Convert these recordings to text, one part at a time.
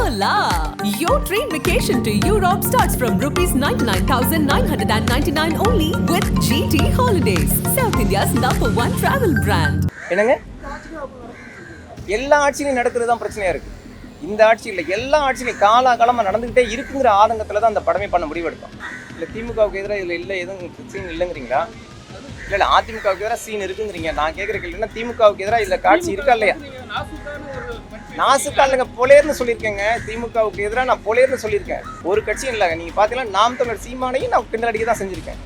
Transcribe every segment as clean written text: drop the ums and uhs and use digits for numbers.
Hola! Your train vacation to Europe starts from rupees 99,999 only with GT Holidays, South India's #1 travel brand. என்னங்க எல்லா ஆட்சியிலையும் நடக்கிறது தான் பிரச்சனையா இருக்கு. இந்த ஆட்சி இல்லை, எல்லா ஆட்சியிலையும் காலாகாலமாக நடந்துக்கிட்டே இருக்குங்கிற ஆதங்கத்தில் தான் அந்த படமே பண்ண முடிவெடுக்கும். இல்லை திமுகவுக்கு எதிராக இதில் இல்லை எதுவும் சீன் இல்லைங்கிறீங்களா? இல்லை அதிமுகவுக்கு எதிராக சீன் இருக்குங்கிறீங்க. நான் கேட்குற கேள்வினா திமுகவுக்கு எதிராக இதில் காட்சி இருக்கா இல்லையா? நாசுக்கா இல்லைங்க, பொலேர்னு சொல்லியிருக்கேங்க. திமுகவுக்கு எதிராக நான் பொலேர்னு சொல்லியிருக்கேன். ஒரு கட்சியும் இல்லைங்க. நீங்கள் பார்த்தீங்கன்னா நாம் தமிழர் சீமானையும் நான் கிண்டல் அடிக்க தான் செஞ்சுருக்கேன்.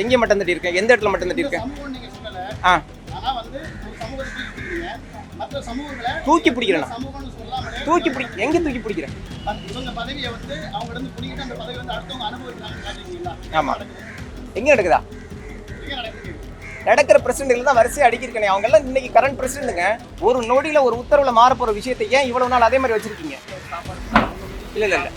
எங்கே மட்டும் தட்டி இருக்கேன்? எந்த இடத்துல மட்டும் தட்டி இருக்கேன்? தூக்கி பிடிக்கிறேன். தூக்கி பிடி எங்கே தூக்கி பிடிக்கிறேன்? ஆமாம், எங்கே நடக்குதா? நடக்கிற பிரசிடென்ட்ல தான் வரிசையை அடிக்கிருக்கேன். அவங்க எல்லாம் இன்னைக்கு கரண்ட் பிரசிடென்ட்டுங்க. ஒரு நொடியில ஒரு உத்தரவுல மாற போற விஷயத்தை ஏன் இவ்வளவு நாள் அதே மாதிரி வச்சிருக்கீங்க? இல்ல இல்ல இல்ல,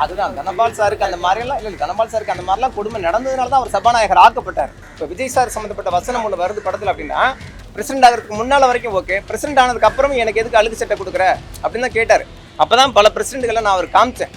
அதுதான் தனபால் சாருக்கு அந்த மாதிரிலாம் இல்லை. தனபால் சாருக்கு அந்த மாதிரிலாம் கொடுமை நடந்ததுனால தான் அவர் சபாநாயகர் ஆக்கப்பட்டார். இப்போ விஜய் சார் சம்மந்தப்பட்ட வசனம் ஒன்று வருது படத்தில் அப்படின்னா, பிரசிடென்ட் ஆகிறதுக்கு முன்னால் வரைக்கும் ஓகே, பிரசிடென்ட் ஆனதுக்கு அப்புறம் எனக்கு எதுக்கு அழுகு சட்டை கொடுக்குற அப்படின்னு தான் கேட்டார். அப்போ தான் பல பிரசிடென்ட்களை நான் அவர் காமிச்சேன்.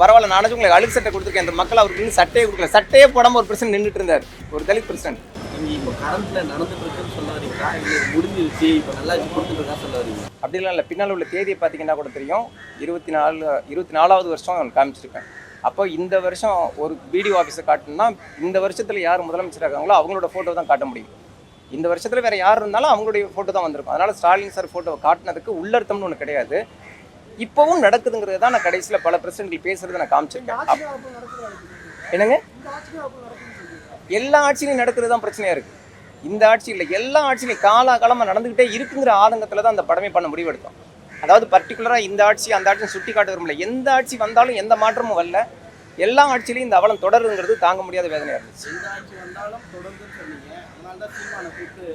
பரவாயில்ல, நானும் உங்களுக்கு அழுகு சட்டை கொடுத்துருக்கேன். அந்த மக்கள் அவருக்கு இன்னும் சட்டையே கொடுக்கல. சட்டையே போடாமல் ஒரு பிரசிடென்ட் நின்றுட்டு இருந்தார், ஒரு தலித் பிரசிடென்ட். நீங்கள் இப்போ கரண்ட்டில் நடந்துட்டு இருக்குன்னு சொல்ல வரீங்களா? இல்லை முடிஞ்சிருச்சு இப்போ நல்லா கொடுத்துருக்கா சொல்ல வரீங்களா? அப்படிலாம் இல்லை. பின்னால் உள்ள தேதியை பார்த்தீங்கன்னா கூட தெரியும். 24வது வருஷம் காமிச்சிருக்கேன். அப்போ இந்த வருஷம் ஒரு பிடிஓ ஆஃபீஸை காட்டணும்னா இந்த வருஷத்தில் யார் முதலமைச்சராக இருக்காங்களோ அவங்களோட ஃபோட்டோ தான் காட்ட முடியும். இந்த வருஷத்தில் வேறு யார் இருந்தாலும் அவங்களுடைய ஃபோட்டோ தான் வந்திருக்கும். அதனால் ஸ்டாலின் சார் ஃபோட்டோ காட்டினதுக்கு உள்ளர்த்தம்னு ஒன்று கிடையாது. இப்போவும் நடக்குதுங்கிறது தான் நான் கடைசியில் பல பிரசிடென்ட்கள் பேசுகிறத நான் காமிச்சிருக்கேன். என்னங்க எல்லா ஆட்சியிலையும் நடக்கிறது தான் பிரச்சனையாக இருக்குது. இந்த ஆட்சி இல்லை, எல்லா ஆட்சியிலையும் காலாகாலமாக நடந்துக்கிட்டே இருக்குங்கிற ஆதங்கத்தில் தான் அந்த படமே பண்ண முடிவெடுத்தோம். அதாவது பர்டிகுலராக இந்த ஆட்சி அந்த ஆட்சியும் சுட்டி காட்ட விரும்பல. எந்த ஆட்சி வந்தாலும் எந்த மாற்றமும் வரல. எல்லா ஆட்சியிலையும் இந்த அவலம் தொடருங்கிறது தாங்க முடியாத வேதனையாக இருந்துச்சு. எந்த ஆட்சி வந்தாலும் தொடர்ந்து சொன்னீங்க. அதனால தான் சீமானை கூப்பிட்டு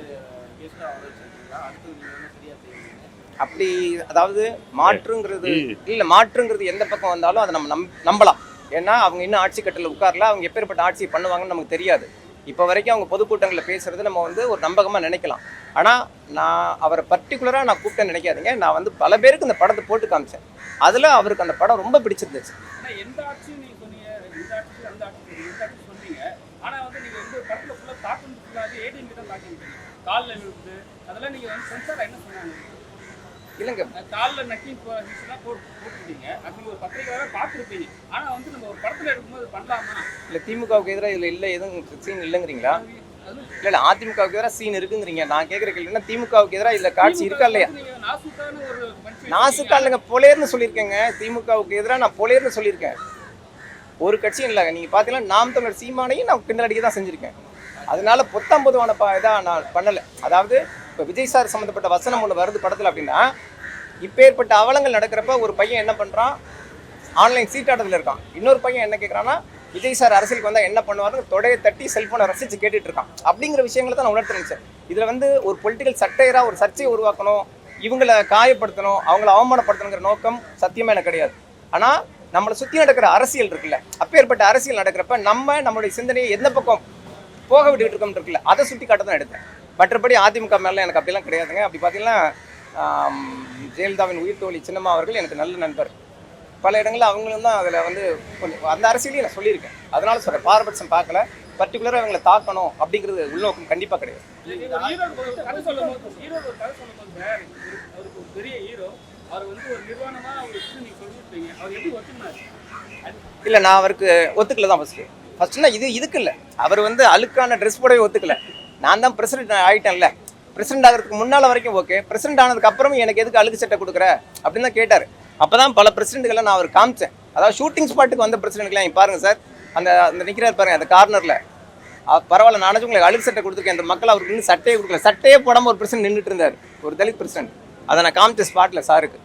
அப்படி அதாவது மாற்றுங்கிறது இல்லை, மாற்றுங்கிறது எந்த பக்கம் வந்தாலும் அதை நம்ம நம்பலாம். ஏன்னா அவங்க இன்னும் ஆட்சி கட்டில் உட்காரல. அவங்க எப்பேற்பட்ட ஆட்சியை பண்ணுவாங்கன்னு நமக்கு தெரியாது. இப்போ வரைக்கும் அவங்க பொதுக்கூட்டங்களில் பேசுறது நம்ம ஒரு நம்பகமாக நினைக்கலாம். ஆனால் நான் அவரை பர்டிகுலராக நான் கூப்பிட்டேன்னு நினைக்காதீங்க. நான் பல பேருக்கு இந்த படத்தை போட்டு காமிச்சேன். அதில் அவருக்கு அந்த படம் ரொம்ப பிடிச்சிருந்துச்சு. இல்லைங்க, காலில் நக்கி போட்டுருக்கீங்க. அப்படி ஒரு பத்திரிகையாளர் பார்த்துருப்பீங்க. ஆனால் நம்ம ஒரு படத்தில் எடுக்கும்போது பண்ணலாமா? இல்லை திமுகவுக்கு எதிராக இதில் இல்லை எதுவும் சீன் இல்லைங்கிறீங்களா? இல்லை அதிமுகவுக்கு எதிராக சீன் இருக்குங்கிறீங்க. நான் கேட்குற கேள்வினா திமுகவுக்கு எதிராக இல்லை காட்சி இருக்கா இல்லையா? நாசுக்கா இல்லைங்க, பொலேர்னு சொல்லியிருக்கேங்க. திமுகவுக்கு எதிராக நான் பொலேர்னு சொல்லியிருக்கேன். ஒரு கட்சியும் இல்லைங்க. நீங்கள் பார்த்தீங்கன்னா நாம் தமிழர் சீமானையும் நான் கிண்டல் அடிக்க தான் செஞ்சுருக்கேன். அதனால பொத்தாம்பொதுவான இதாக நான் பண்ணலை. அதாவது இப்போ விஜய் சார் சம்மந்தப்பட்ட வசனம் ஒன்று வருது படத்தில் அப்படின்னா, இப்போ ஏற்பட்ட அவலங்கள் நடக்கிறப்ப ஒரு பையன் என்ன பண்ணுறான், ஆன்லைன் சீட்டாட்டத்தில் இருக்கான். இன்னொரு பையன் என்ன கேட்குறான்னா, விஜய் சார் அரசியலுக்கு வந்தால் என்ன பண்ணுவாருன்னு தொடையை தட்டி செல்ஃபோனை ரசித்து கேட்டுட்டு இருக்கான். அப்படிங்கிற விஷயங்களை தான் நான் உணர்த்துறேன். இதில் ஒரு பொலிட்டிக்கல் சட்டையராக ஒரு சர்ச்சையை உருவாக்கணும், இவங்களை காயப்படுத்தணும், அவங்கள அவமானப்படுத்தணுங்கிற நோக்கம் சத்தியமாக எனக்கு கிடையாது. ஆனால் நம்மளை சுற்றி நடக்கிற அரசியல் இருக்குல்ல, அப்பேற்பட்ட அரசியல் நடக்கிறப்ப நம்மளுடைய சிந்தனையை எந்த பக்கம் போக விட்டுக்கிட்டு இருக்கோம் இருக்குல்ல, அதை சுட்டி காட்ட தான் எடுத்தேன். மற்றபடி அதிமுக மேலே எனக்கு அப்படிலாம் கிடையாதுங்க. அப்படி பார்த்தீங்கன்னா ஜெயலலிதாவின் உயிர் தோழி சின்னம்மா அவர்கள் எனக்கு நல்ல நண்பர். பல இடங்களில் அவங்களும் தான் அதில் கொஞ்சம் அந்த அரசியலையும் நான் சொல்லியிருக்கேன். அதனால சொல்கிறேன், பாரபட்சம் பார்க்கல. பர்டிகுலராக அவங்களை தாக்கணும் அப்படிங்கிறது உள்நோக்கம் கண்டிப்பாக கிடையாது. இல்லை, நான் அவருக்கு ஒத்துக்கல தான் ஃபர்ஸ்ட்னா இதுக்கு இல்லை. அவர் அழுக்கான ட்ரெஸ் போடவே ஒத்துக்கல. நான் தான் பிரசிடென்ட் ஆகிட்டேன்ல. பிரசிடென்ட் ஆகிறதுக்கு முன்னால் வரைக்கும் ஓகே, பிரசிடென்ட் ஆனதுக்கு அப்புறம் எனக்கு எதுக்கு அழுகு சட்டை கொடுக்குற அப்படின்னு தான் கேட்டார். அப்போ தான் பல பிரசிடென்ட்களை நான் அவர் காமிச்சேன். அதாவது ஷூட்டிங் ஸ்பாட்டுக்கு வந்த பிரசிடென்ட்லாம் பாருங்கள் சார், அந்த நிற்கிறார் பாருங்கள் அந்த கார்னரில். பரவாயில்ல, நானும் உங்களுக்கு அழுகு சட்டை கொடுத்துருக்கேன். அந்த மக்கள் அவருக்கு இன்னும் சட்டையே கொடுக்கல. சட்டையே போடாமல் ஒரு பிரசிடென்ட் நின்றுட்டு இருந்தார், ஒரு தலித் பிரசிடென்ட். அதை நான் காமிச்ச ஸ்பாட்டில் சாருக்கு.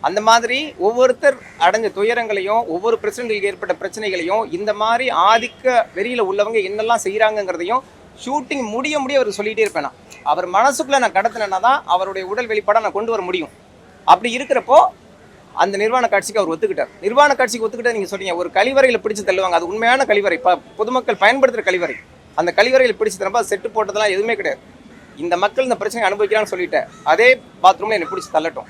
அந்த மாதிரி ஒவ்வொருத்தர் அடைஞ்ச துயரங்களையும் ஒவ்வொரு பிரசிடென்ட்களுக்கு ஏற்பட்ட பிரச்சனைகளையும் இந்த மாதிரி ஆதிக்க வெறியில் உள்ளவங்க என்னெல்லாம் செய்கிறாங்கங்கிறதையும் ஷூட்டிங் முடிய அவர் சொல்லிகிட்டே இருப்பேன். அவர் மனசுக்குள்ளே நான் கடத்தினேன்னா தான் அவருடைய உடல் வெளிப்பாடாக நான் கொண்டு வர முடியும். அப்படி இருக்கிறப்போ அந்த நிர்வாண காட்சிக்கு அவர் ஒத்துக்கிட்டார். நிர்வாண காட்சிக்கு ஒத்துக்கிட்டார். நீங்கள் சொல்றீங்க ஒரு கழிவறையில் பிடிச்சு தள்ளுவாங்க, அது உண்மையான கழிவறை, பொதுமக்கள் பயன்படுத்துகிற கழிவறை. அந்த கழிவறையில் பிடிச்சு தரப்போ செட்டு போட்டதெல்லாம் எதுவுமே கிடையாது. இந்த மக்கள் இந்த பிரச்சனை அனுபவிக்கிறான்னு சொல்லிட்டேன். அதே பாத்ரூமில் என்னை பிடிச்சி தள்ளட்டும்.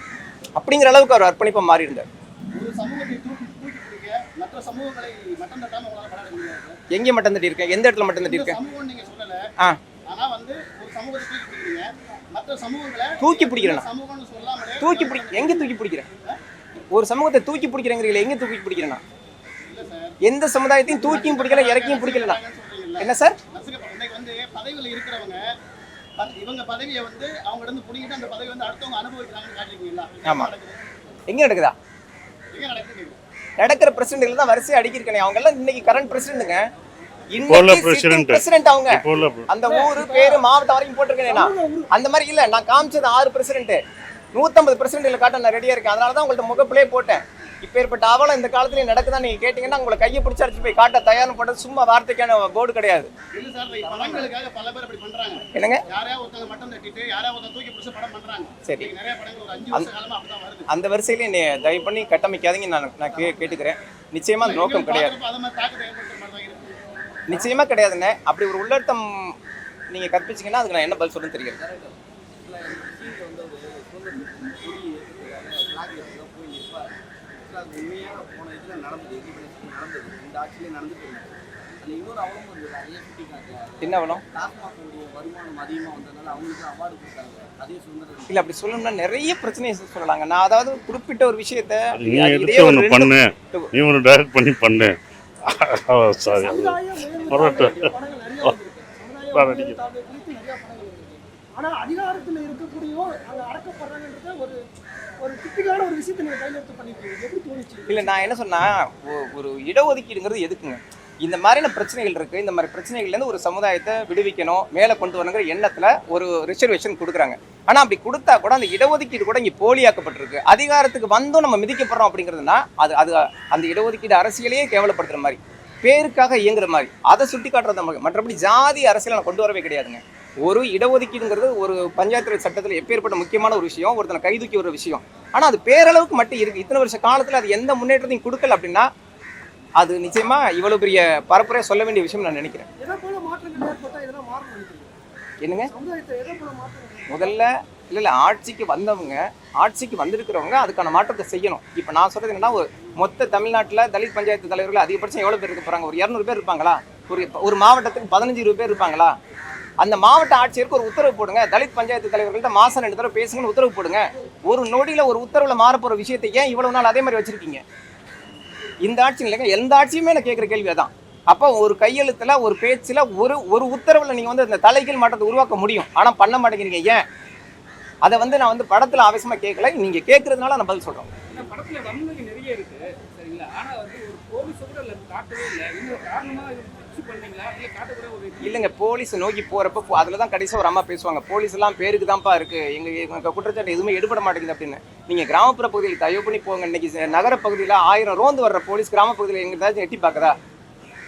அப்படிங்கிற அளவுக்கு அவர் அர்ப்பணிப்பாக மாறி இருந்தார். ஒரு சமூகத்தை தூக்கி பிடிக்க மற்ற சமூகங்களை மட்டம் தட்டாம உங்களால படம் எடுக்க முடியாது. எங்கே மட்டம் தட்டி இருக்கேன்? எந்த இடத்துல மட்டம் தட்டி இருக்கேன்? சமூகம் நீங்க சொல்லல. ஆனா வந்து ஒரு சமூகத்தை தூக்கி பிடிக்கிறீங்க, மற்ற சமூகங்களை தூக்கி பிடிக்கிறேன். சமூகம்னு சொல்லாமலே எங்க தூக்கி பிடிக்கிறேன்? ஒரு சமூகத்தை தூக்கி பிடிக்கிறேங்கிறீங்களா? எங்க தூக்கி பிடிக்கிறேன்னா? எந்த சமுதாயத்தையும் தூக்கியும் பிடிக்கல, இறக்கியும் பிடிக்கலண்ணா. என்ன சார்? இன்னைக்கு வந்து பதவியில் இருக்கிறவங்க இவங்க பதவியை வந்து அவங்க இருந்து பிடிக்கிட்டு அந்த பதவி வந்து அடுத்தவங்க அனுபவிக்கிறாங்கன்னு காட்டிருக்கீங்களா? ஆமா. எங்க நடக்குதா? எங்க நடக்குது? நடக்கிற பிரசிடென்ட்ல தான் வரிசையை அடிக்கிருக்கேன். அவங்க எல்லாம் இன்னைக்கு கரண்ட் பிரசிடென்ட்ங்க. பிரசிடென்ட் அவங்க அந்த ஊரு பேரு மாவட்டம் வரைக்கும் போட்டிருக்கேன். அந்த மாதிரி இல்ல, நான் காமிச்சது 6 பிரசிடென்ட் 150 பிரசிடென்ட்ல காட்ட நான் ரெடியா இருக்கேன். அதனாலதான் உங்கள்ட்ட முகப்பிலே போட்டேன். இப்ப ஏற்பட்ட அவலம் இந்த காலத்துலயும் நடக்குதான் நீங்க கேட்டீங்கன்னா உங்களை கையை பிடிச்சி அடிச்சு போய் காட்ட தயார்னு போட்டது சும்மா வார்த்தைக்கான போர்டு கிடையாது. இல்ல சார், படங்களுக்காக பல பேர் அப்படி பண்றாங்க. என்னங்க? யாரையா ஒருத்தங்க மட்டம் தட்டிட்டு யாரையா ஒருத்தங்க தூக்கி பிடிச்சு படம் பண்றாங்க. சரி, நிறைய படங்கள் ஒரு 5 வருஷ காலமா அப்படிதான் வருது. அந்த வரிசையில என்னை தயவு பண்ணி கட்டமைக்காதீங்க. நான் கேட்டுக்கிறேன். நிச்சயமா அந்த நோக்கம் கிடையாது. அது மாதிரி தாக்கத்தை ஏற்படுத்துற மாதிரி தான் இருக்கு. நிச்சயமா கிடையாதுண்ணே. அப்படி ஒரு உள்ளர்த்தம் நீங்க கற்பிச்சீங்கன்னா அதுக்கு நான் என்ன பதில் சொல்லணும்னு தெரியாது. உண்மையாக போன இதில் நடந்தது, இந்த ஆட்சியிலே நடந்துட்டு இருந்தது. அதில் இன்னொரு அவலம் இருந்தது, அதையே சுட்டி காட்டல. என்ன அவலம்? டாஸ்மாகோடைய வருமானம் அதிகமாக வந்ததுனால அவங்களுக்கு அவார்டு கொடுத்தாங்க. அதே சுதந்திரம் இல்லை, அப்படி சொல்லணும்னா நிறைய பிரச்சனையை சொல்லலாங்க. நான் அதாவது குறிப்பிட்ட ஒரு விஷயத்த நீ எடுத்து ஒன்று பண்ணு, நீ ஒன்று டைரக்ட் பண்ணி பண்ணு. சாரி, ஆனா அதிகாரத்தில் இருக்கக்கூடிய அடக்கப்படுறாங்கன்றத ஒரு டிப்பிக்கலான ஒரு விஷயத்தை நீங்க கையில் எடுத்து பண்ணிருக்கீங்க. எப்படி தோணுச்சு? இல்லை, நான் என்ன சொன்னா, ஒரு இடஒதுக்கீடுங்கிறது எதுக்குங்க? இந்த மாதிரியான பிரச்சனைகள் இருக்கு. இந்த மாதிரி பிரச்சனைகள்லேருந்து ஒரு சமுதாயத்தை விடுவிக்கணும், மேலே கொண்டு வரணுங்கிற எண்ணத்துல ஒரு ரிசர்வேஷன் கொடுக்குறாங்க. ஆனா அப்படி கொடுத்தா கூட அந்த இடஒதுக்கீடு கூட இங்கே போலியாக்கப்பட்டிருக்கு. அதிகாரத்துக்கு வந்தும் நம்ம மிதிக்கப்படுறோம் அப்படிங்கிறதுனா அது அந்த இடஒதுக்கீடு அரசியலையே கேவலப்படுத்துற மாதிரி, பேருக்காக இயங்குற மாதிரி, அதை சுட்டி காட்டுறது. மற்றபடி ஜாதி அரசியலை நான் கொண்டு வரவே கிடையாதுங்க. ஒரு இடஒதுக்கீடுங்கிறது ஒரு பஞ்சாயத்து சட்டத்தில் எப்பேற்பட்ட முக்கியமான ஒரு விஷயம், ஒருத்தனை கைதூக்கி ஒரு விஷயம். ஆனால் அது பேரளவுக்கு மட்டும் இருக்குது. இத்தனை வருஷ காலத்தில் அது எந்த முன்னேற்றத்தையும் கொடுக்கல அப்படின்னா அது நிச்சயமா இவ்வளோ பெரிய பரப்புரையாக சொல்ல வேண்டிய விஷயம் நான் நினைக்கிறேன். என்னங்க? முதல்ல இல்லை ஆட்சிக்கு வந்தவங்க, ஆட்சிக்கு வந்திருக்கிறவங்க அதுக்கான மாற்றத்தை செய்யணும். இப்போ நான் சொல்கிறது என்னன்னா, மொத்த தமிழ்நாட்டில் தலித் பஞ்சாயத்து தலைவர்கள் அதிகபட்சம் எவ்வளோ பேர் இருக்க போகிறாங்க? ஒரு 200 பேர் இருப்பாங்களா? ஒரு மாவட்டத்துக்கு 15-20 பேர் இருப்பாங்களா? அந்த மாவட்ட ஆட்சியருக்கு ஒரு உத்தரவு போடுங்க. தலித் பஞ்சாயத்து தலைவர்கள்ட்ட மாசம் 2 தடவை பேசுங்கன்னு உத்தரவு போடுங்க. ஒரு நொடியில ஒரு உத்தரவுல மாற போற விஷயத்தை ஏன் இவ்வளவு நாள் அதே மாதிரி வச்சிருக்கீங்க? இந்த ஆட்சி இல்லைங்க, எந்த ஆட்சியுமே நான் கேட்குற கேள்வி அதான். அப்போ ஒரு கையெழுத்துல, ஒரு பேச்சுல, ஒரு உத்தரவுல நீங்க வந்து அந்த தலைகீழ் மாற்றத்தை உருவாக்க முடியும். ஆனா பண்ண மாட்டேங்கிறீங்க. ஏன்? அதை வந்து நான் வந்து படத்துல ஆவேசமா கேட்கல, நீங்க கேட்கறதுனால நான் பதில் சொல்றேன். படத்துல வன்முறை நிறைய இருக்கு, சரிங்களா? ஆனா வந்து ஒரு போலீஸோட காட்டவே இல்லை. இன்னொரு காரணமா இல்லைங்க, போலீஸ் நோக்கி போறப்ப அதுல தான் கடைசியாக ஒரு அம்மா பேசுவாங்க, போலீஸ் எல்லாம் பேருக்கு தான்ப்பா இருக்கு, எங்க குற்றச்சாட்டு எதுவுமே எடுபட மாட்டேங்குது அப்படின்னு. நீங்க கிராமப்புற பகுதியில் தயவு பண்ணி போங்க. இன்னைக்கு நகர பகுதியில் 1000 ரோந்து வர்ற போலீஸ் கிராம பகுதியில் எங்கிட்டாச்சும் எட்டி பார்க்குறா?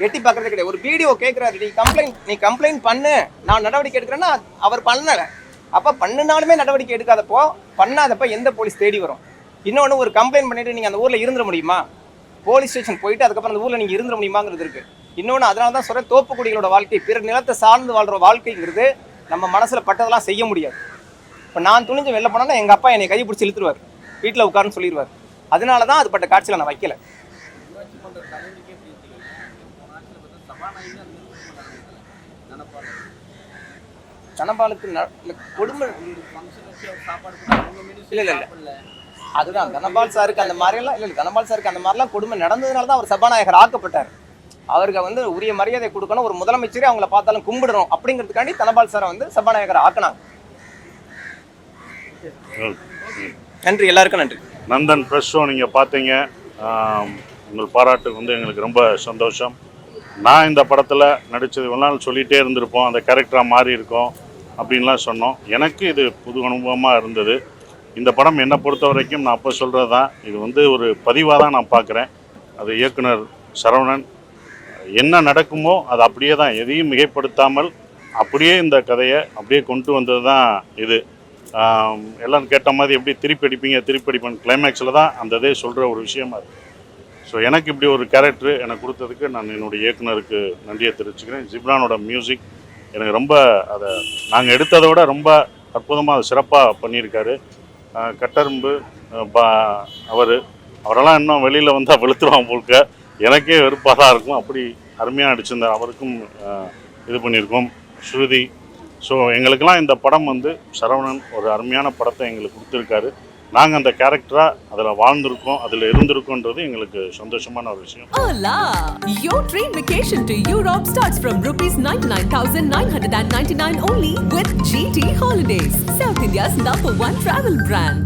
எட்டி பார்க்கறதே கிடையாது. ஒரு வீடியோ கேட்குறாரு, நீ கம்ப்ளைண்ட் பண்ணு, நான் நடவடிக்கை எடுக்கிறேன்னா அவர் பண்ணல. அப்போ பண்ணினாலுமே நடவடிக்கை எடுக்காதப்போ, பண்ணாதப்போ எந்த போலீஸ் தேடி வரும்? இன்னொன்று, ஒரு கம்ப்ளைண்ட் பண்ணிட்டு நீங்கள் அந்த ஊரில் இருந்துட முடியுமா? போலீஸ் ஸ்டேஷன் போயிட்டு அதுக்கப்புறம் அந்த ஊரில் நீங்கள் இருந்துட முடியுமாங்கிறது இருக்கு. இன்னொன்று, அதனால தான் சொல்கிறேன், தோப்புக்குடிகளோட வாழ்க்கை, பிற நிலத்தை சார்ந்து வாழ்கிற வாழ்க்கைங்கிறது நம்ம மனசில் பட்டதெல்லாம் செய்ய முடியாது. இப்போ நான் துணிஞ்சு வெளில போனோன்னா எங்கள் அப்பா என்னை கை பிடிச்சி இழுத்துருவார், வீட்டில் உட்காருன்னு சொல்லிடுவார். அதனால தான் அது பட்ட காட்சியில் நான் வைக்கல. தனபாலுக்கு கொடுமை இல்லை, அதுதான் தனபால் சாருக்கு அந்த மாதிரிலாம் இல்லை. தனபால் சாருக்கு அந்த மாதிரிலாம் கொடுமை நடந்ததுனால தான் அவர் சபாநாயகர் ஆக்கப்பட்டார். அவருக்கு வந்து உரிய மரியாதை கொடுக்கணும், ஒரு முதலமைச்சரே அவங்கள பார்த்தாலும் கும்பிடணும் அப்படிங்கிறதுக்காண்டி தனபால் சாரை வந்து சபாநாயகர் ஆக்கினாங்க. நன்றி, எல்லாருக்கும் நன்றி. நந்தன் ப்ரெஸ் ஷோ நீங்கள் பார்த்தீங்க. உங்கள் பாராட்டுக்கு வந்து எங்களுக்கு ரொம்ப சந்தோஷம். நான் இந்த படத்தில் நடித்தது ஒரு நாள் சொல்லிகிட்டே இருந்திருப்போம், அந்த கேரக்டராக மாறி இருக்கோம் அப்படின்லாம் சொன்னோம். எனக்கு இது புது அனுபவமாக இருந்தது. இந்த படம் என்னை பொறுத்த வரைக்கும் நான் அப்போ சொல்கிறது தான், இது வந்து ஒரு பதிவாக தான் நான் பார்க்குறேன். அது இயக்குனர் சரவணன் என்ன நடக்குமோ அது அப்படியே தான், எதையும் மிகைப்படுத்தாமல் அப்படியே இந்த கதையை அப்படியே கொண்டு வந்தது தான் இது. எல்லாம் கேட்ட மாதிரி எப்படி திருப்பி அடிப்பேன் கிளைமேக்ஸில் தான் அந்த இதே சொல்கிற ஒரு விஷயமா இருக்குது. ஸோ எனக்கு இப்படி ஒரு கேரக்டர் எனக்கு கொடுத்ததுக்கு நான் என்னுடைய இயக்குனருக்கு நன்றியை தெரிவிச்சுக்கிறேன். ஜிப்ரானோட மியூசிக் எனக்கு ரொம்ப, அதை நாங்கள் எடுத்ததை விட ரொம்ப அற்புதமாக அதை சிறப்பாக பண்ணியிருக்காரு. கட்டரும்பு அவரெல்லாம் இன்னும் வெளியில் வந்தால் வெளுத்துருவான் போல்க. எனக்கே வெறுப்பாக தான் இருக்கும். அப்படி அருமையாக நடிச்சிருந்தார். அவருக்கும் இது பண்ணியிருக்கோம் ஸ்ருதி. ஸோ எங்களுக்கெல்லாம் இந்த படம் வந்து சரவணன் ஒரு அருமையான படத்தை எங்களுக்கு கொடுத்துருக்காரு. நாங்கள் அந்த கேரக்டராக அதில் வாழ்ந்திருக்கோம், அதில் இருந்திருக்கோன்றது எங்களுக்கு சந்தோஷமான ஒரு விஷயம். Hola! Your dream vacation to Europe starts from rupees 99,999 only with GT Holidays, South India's #1 travel brand.